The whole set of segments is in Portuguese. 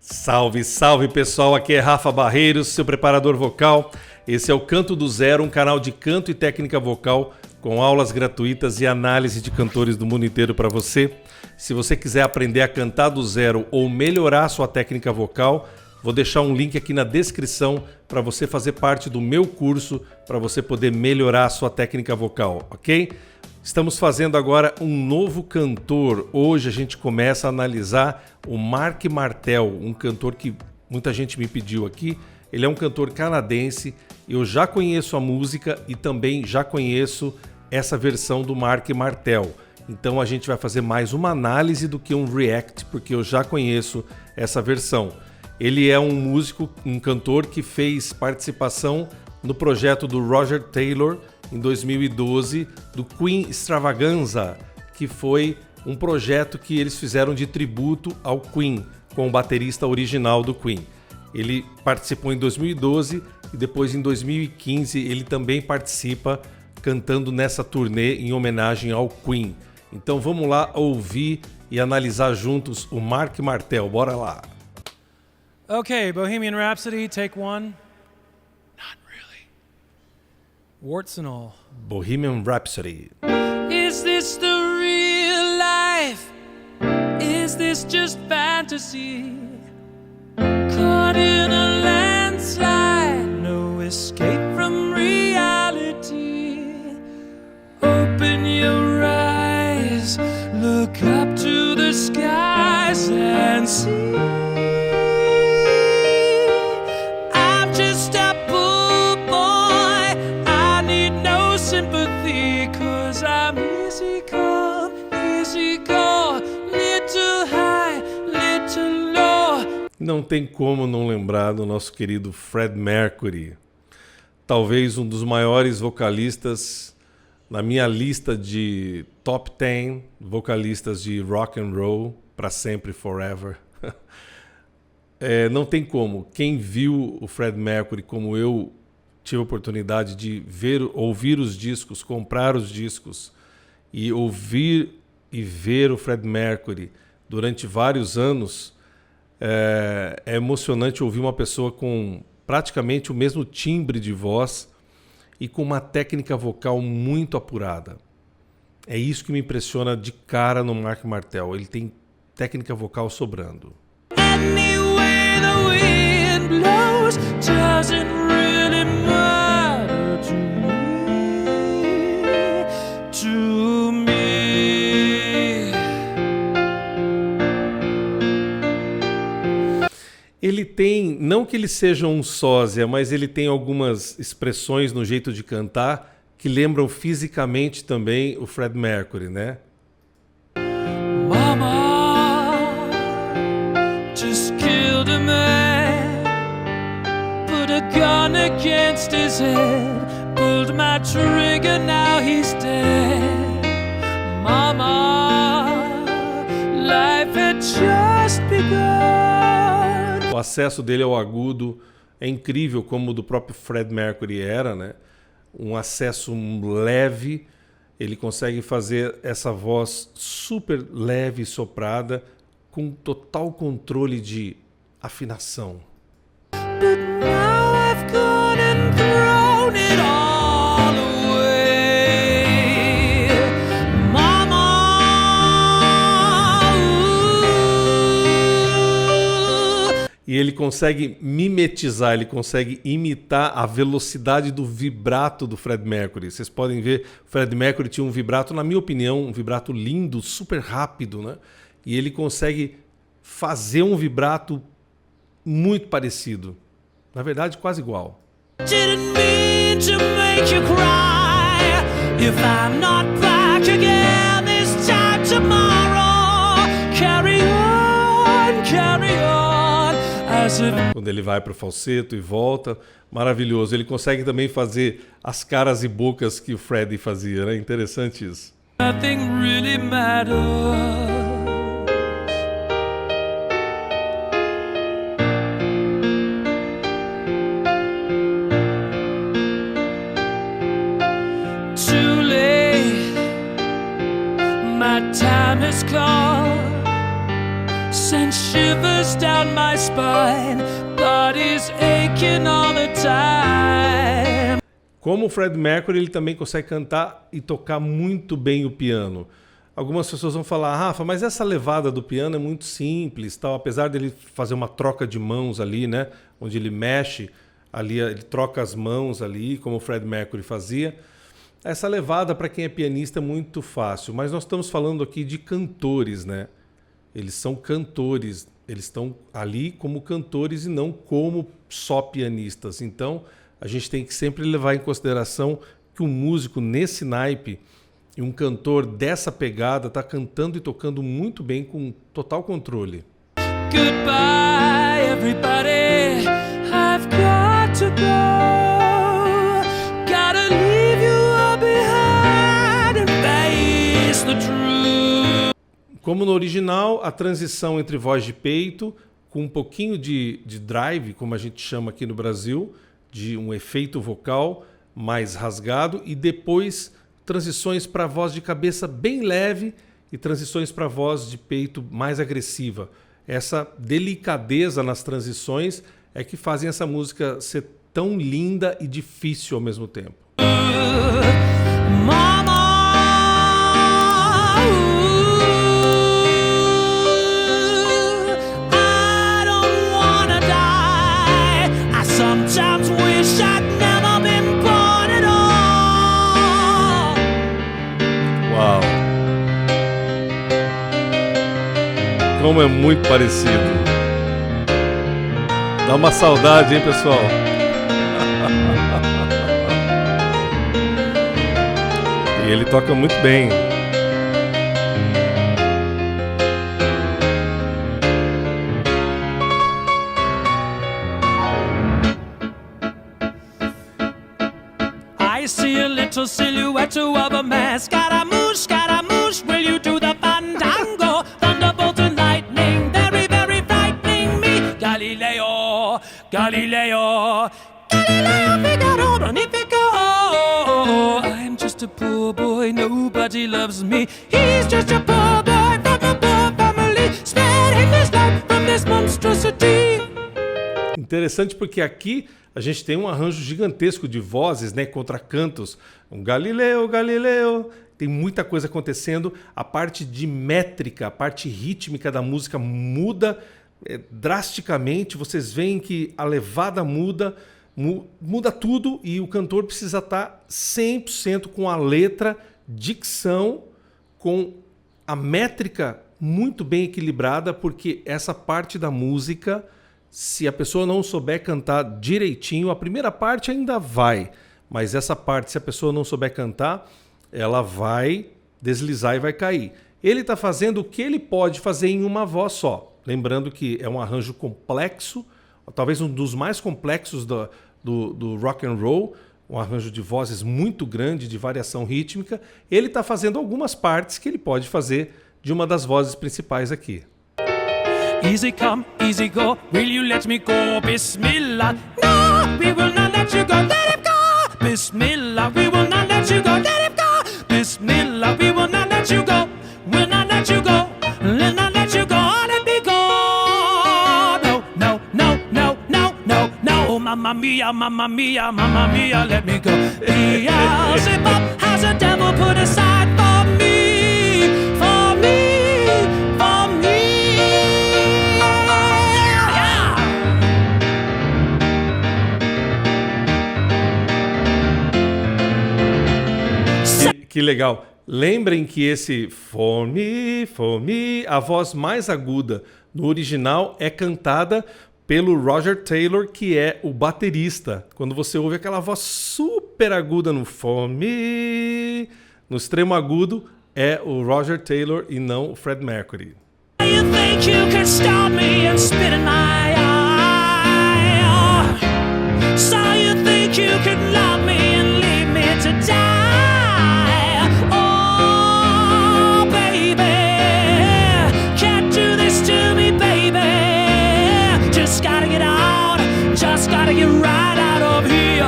Salve, salve pessoal, aqui é Rafa Barreiros, seu preparador vocal. Esse é o Canto do Zero, um canal de canto e técnica vocal com aulas gratuitas e análise de cantores do mundo inteiro para você. Se você quiser aprender a cantar do zero ou melhorar sua técnica vocal, vou deixar um link aqui na descrição para você fazer parte do meu curso, para você poder melhorar a sua técnica vocal, ok? Estamos fazendo agora um novo cantor. Hoje a gente começa a analisar o Mark Martel, um cantor que muita gente me pediu aqui. Ele é um cantor canadense, eu já conheço a música e também já conheço essa versão do Mark Martel. Então a gente vai fazer mais uma análise do que um react, porque eu já conheço essa versão. Ele é um músico, um cantor que fez participação no projeto do Roger Taylor em 2012, do Queen Extravaganza, que foi um projeto que eles fizeram de tributo ao Queen, com o baterista original do Queen. Ele participou em 2012 e depois em 2015 ele também participa cantando nessa turnê em homenagem ao Queen. Então vamos lá ouvir e analisar juntos o Mark Martel. Bora lá! Okay, Bohemian Rhapsody, take one. Not really. Warts and all. Bohemian Rhapsody. Is this the real life? Is this just fantasy? Caught in a landslide, no escape from reality. Open your eyes, look up to the skies and see. Não tem como não lembrar do nosso querido Fred Mercury. Talvez um dos maiores vocalistas na minha lista de top 10 vocalistas de rock and roll para sempre, forever. Não tem como. Quem viu o Fred Mercury como eu tive a oportunidade de ouvir os discos, comprar os discos e ouvir e ver o Fred Mercury durante vários anos, é emocionante ouvir uma pessoa com praticamente o mesmo timbre de voz e com uma técnica vocal muito apurada. É isso que me impressiona de cara no Mark Martel. Ele tem técnica vocal sobrando. Anyway the wind blows, doesn't really matter to me. Ele tem, não que ele seja um sósia, mas ele tem algumas expressões no jeito de cantar que lembram fisicamente também o Fred Mercury, né? Mama just killed a man, put a gun against his head, pulled my trigger, now he's dead. Mama, life had just begun. O acesso dele ao agudo é incrível, como o do próprio Fred Mercury era, né? Um acesso leve, ele consegue fazer essa voz super leve e soprada, com total controle de afinação. But now I've gone and thrown it all away. Mama, E ele consegue mimetizar, ele consegue imitar a velocidade do vibrato do Fred Mercury. Vocês podem ver, o Fred Mercury tinha um vibrato, na minha opinião, um vibrato lindo, super rápido, né? E ele consegue fazer um vibrato muito parecido. Na verdade, quase igual. didn't mean to make you cry. If I'm not back again this time tomorrow, carry on, carry on. Quando ele vai para o falseto e volta, maravilhoso. Ele consegue também fazer as caras e bocas que o Freddie fazia, né? Interessante isso. Nothing really matters. Too late, my time has come. Send shivers down my spine. spine, body's aching all the time. Como o Fred Mercury, ele também consegue cantar e tocar muito bem o piano. Algumas pessoas vão falar, Rafa, mas essa levada do piano é muito simples, tal. Apesar dele fazer uma troca de mãos ali, né, onde ele mexe, ali ele troca as mãos ali, como o Fred Mercury fazia. Essa levada para quem é pianista é muito fácil, mas nós estamos falando aqui de cantores, né? Eles são cantores, eles estão ali como cantores e não como só pianistas. Então, a gente tem que sempre levar em consideração que um músico nesse naipe e um cantor dessa pegada está cantando e tocando muito bem com total controle. Goodbye, everybody. I've got to go. Gotta leave you all behind and face the truth. Como no original, a transição entre voz de peito com um pouquinho de drive, como a gente chama aqui no Brasil, de um efeito vocal mais rasgado, e depois transições para voz de cabeça bem leve e transições para voz de peito mais agressiva. Essa delicadeza nas transições é que fazem essa música ser tão linda e difícil ao mesmo tempo. Mama, I don't wanna die. I sometimes wish I'd never been born at all. Uau! Como é muito parecido. Dá uma saudade, hein, pessoal? E ele toca muito bem. I see a little silhouette of a man. Scaramouche, will you do the fandango? Thunderbolt and lightning, very, very frightening me. Galileo, Galileo, Galileo Figaro, Magnifico. I'm just a poor boy, nobody loves me. He's just a poor boy from a poor family. Sparing his life from this monstrosity. Interessante porque aqui a gente tem um arranjo gigantesco de vozes, né, contracantos. Um Galileu, Galileu. Tem muita coisa acontecendo. A parte de métrica, a parte rítmica da música muda drasticamente. Vocês veem que a levada muda tudo e o cantor precisa estar 100% com a letra, dicção, com a métrica muito bem equilibrada, porque essa parte da música, se a pessoa não souber cantar direitinho, a primeira parte ainda vai, mas essa parte, se a pessoa não souber cantar, ela vai deslizar e vai cair. Ele está fazendo o que ele pode fazer em uma voz só. Lembrando que é um arranjo complexo, talvez um dos mais complexos do rock and roll, um arranjo de vozes muito grande, de variação rítmica. Ele está fazendo algumas partes que ele pode fazer de uma das vozes principais aqui. Easy come, easy go, will you let me go? Bismillah, no, we will not let you go, let him go. Bismillah, we will not let you go, let him go. Bismillah, we will not let you go, we'll not let you go, we'll not let you go, let me go. No, no, no, no, no, no, no, mamma mia, mamma mia, mamma mia, let me go. Beelzebub has a devil put aside for me, for me, for me. Que legal. Lembrem que esse for me, a voz mais aguda no original é cantada pelo Roger Taylor, que é o baterista. Quando você ouve aquela voz super aguda no for me, no extremo agudo, é o Roger Taylor e não o Fred Mercury. You think you can stop me and spit in my eye? So you think you can love me and leave me to die? Oh, baby, can't do this to me, baby. Just gotta get out, just gotta get right out of here.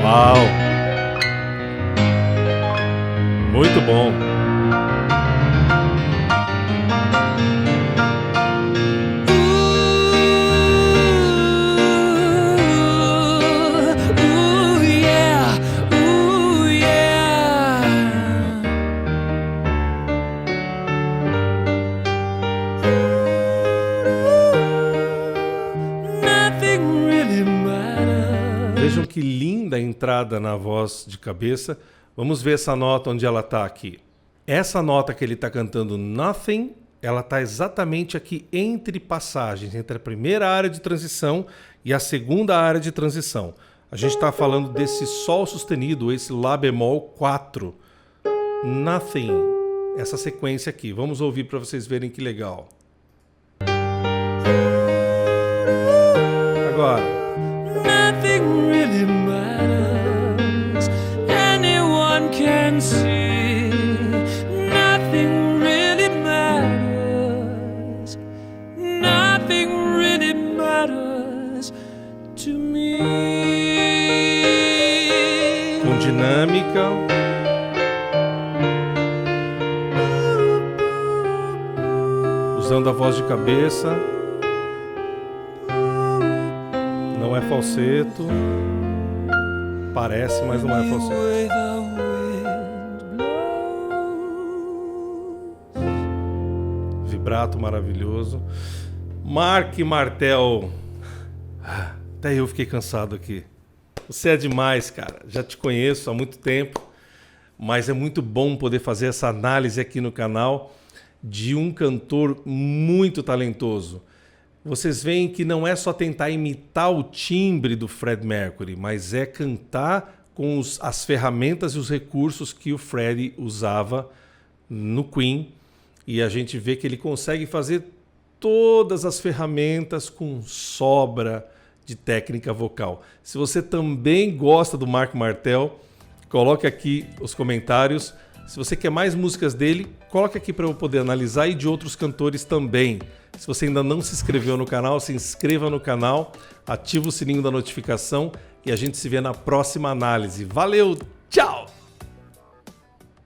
Uau! Muito bom. Vejam que linda a entrada na voz de cabeça. Vamos ver essa nota onde ela está aqui. Essa nota que ele está cantando, Nothing, ela está exatamente aqui entre passagens, entre a primeira área de transição e a segunda área de transição. A gente está falando desse Sol sustenido, esse Lá bemol 4. Nothing, essa sequência aqui. Vamos ouvir para vocês verem que legal. Agora. Nothing really matters. Anyone can see. Nothing really matters. Nothing really matters to me. Com dinâmica. Usando a voz de cabeça. Não é falseto. Parece, mas não é falseto. Vibrato maravilhoso. Mark Martel. Até eu fiquei cansado aqui. Você é demais, cara. Já te conheço há muito tempo. Mas é muito bom poder fazer essa análise aqui no canal de um cantor muito talentoso. Vocês veem que não é só tentar imitar o timbre do Fred Mercury, mas é cantar com as ferramentas e os recursos que o Freddie usava no Queen. E a gente vê que ele consegue fazer todas as ferramentas com sobra de técnica vocal. Se você também gosta do Mark Martel, coloque aqui os comentários. Se você quer mais músicas dele, coloque aqui para eu poder analisar, e de outros cantores também. Se você ainda não se inscreveu no canal, se inscreva no canal, ativa o sininho da notificação e a gente se vê na próxima análise. Valeu!